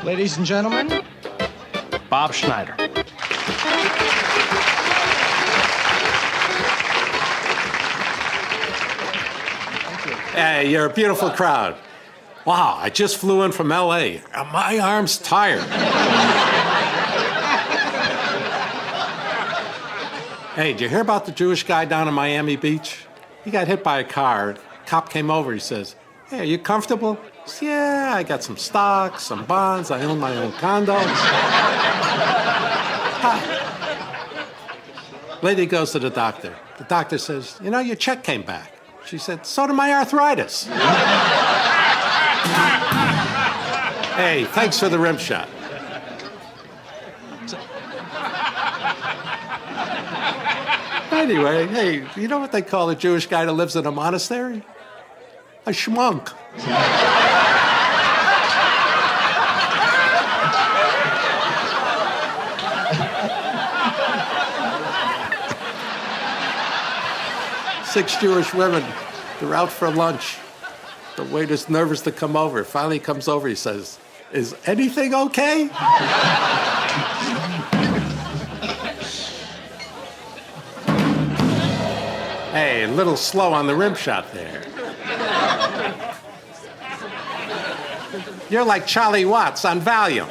Ladies and gentlemen, Bob Schneider. Hey, you're a beautiful crowd. Wow, I just flew in from L.A. My arm's tired. Hey, did you hear about the Jewish guy down in Miami Beach? He got hit by a car. Cop came over, he says, "Hey, are you comfortable?" He says, "Yeah, I got some stocks, some bonds, I own my own condo." Lady goes to the doctor. The doctor says, "You know, your check came back." She said, "So did my arthritis." Hey, thanks for the rim shot. Anyway, hey, you know what they call a Jewish guy that lives in a monastery? A schmunk. Six Jewish women, they're out for lunch. The waiter's nervous to come over. Finally comes over, he says, "Is anything okay?" Hey, a little slow on the rim shot there. You're like Charlie Watts on Valium.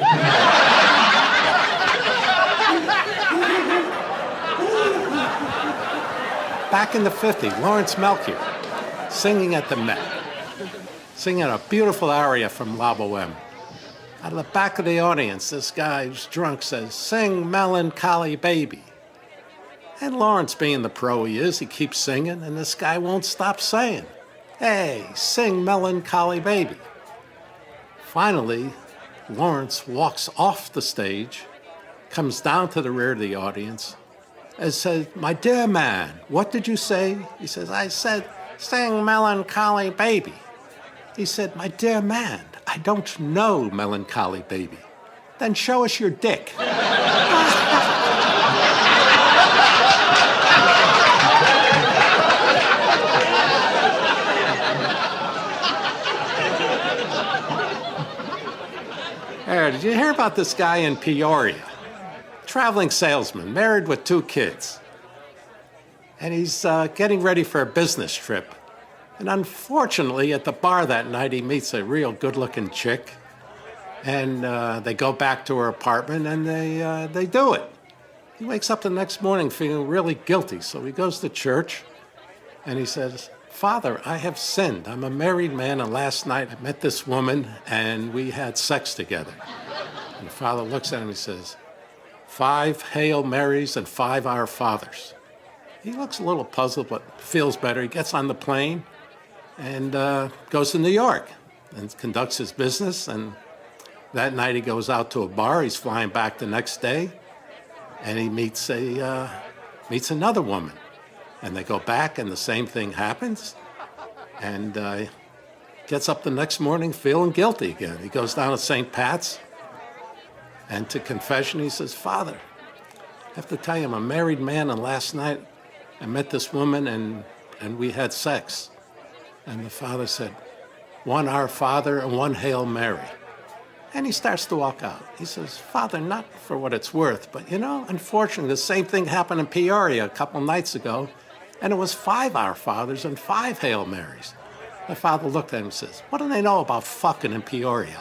Back in the 50s, Lawrence Melchior, singing at the Met, singing a beautiful aria from La Boheme. Out of the back of the audience, this guy who's drunk says, "Sing Melancholy Baby." And Lawrence, being the pro he is, he keeps singing, and this guy won't stop saying, "Hey, sing Melancholy Baby." Finally, Lawrence walks off the stage, comes down to the rear of the audience, and says, "My dear man, what did you say?" He says, "I said, sing Melancholy Baby." He said, "My dear man, I don't know Melancholy Baby." "Then show us your dick." Hey, did you hear about this guy in Peoria? Traveling salesman, married with 2 kids. And he's getting ready for a business trip. And unfortunately, at the bar that night, he meets a real good-looking chick. And they go back to her apartment, and they do it. He wakes up the next morning feeling really guilty, so he goes to church, and he says, "Father, I have sinned. I'm a married man, and last night I met this woman, and we had sex together." And the father looks at him and says, 5 Hail Marys and 5 Our Fathers. He looks a little puzzled, but feels better. He gets on the plane and goes to New York and conducts his business. And that night he goes out to a bar. He's flying back the next day, and he meets another woman. And they go back, and the same thing happens. And gets up the next morning feeling guilty again. He goes down to St. Pat's, and to confession, he says, "Father, I have to tell you, I'm a married man, and last night I met this woman, and we had sex." And the father said, 1 Our Father and 1 Hail Mary. And he starts to walk out. He says, "Father, not for what it's worth, but you know, unfortunately, the same thing happened in Peoria a couple nights ago, and it was 5 Our Fathers and 5 Hail Marys." The father looked at him and says, "What do they know about fucking in Peoria?"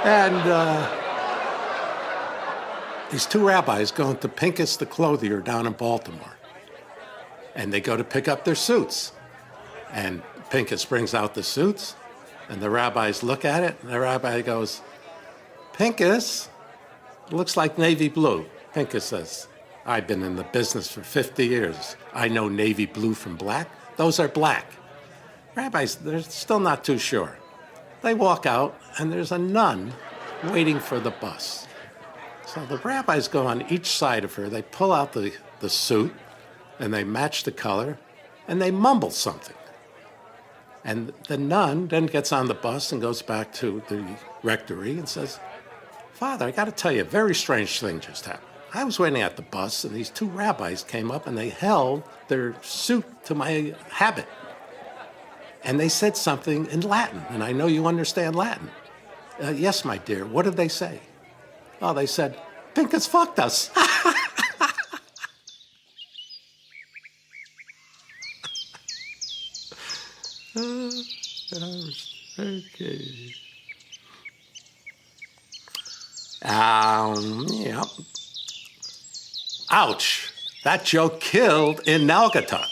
And these 2 rabbis go into Pincus the clothier down in Baltimore. And they go to pick up their suits. And Pincus brings out the suits, and the rabbis look at it, and the rabbi goes, "Pincus, it looks like navy blue." Pincus says, "I've been in the business for 50 years. I know navy blue from black. Those are black." Rabbis, they're still not too sure. They walk out, and there's a nun waiting for the bus. So the rabbis go on each side of her. They pull out the suit, and they match the color, and they mumble something. And the nun then gets on the bus and goes back to the rectory and says, "Father, I got to tell you, a very strange thing just happened. I was waiting at the bus, and these two rabbis came up, and they held their suit to my habit. And they said something in Latin, and I know you understand Latin. Yes, my dear, what did they say? Oh, they said, Pincus fucked us. Okay. Yep. Ouch. That joke killed in Naugatuck.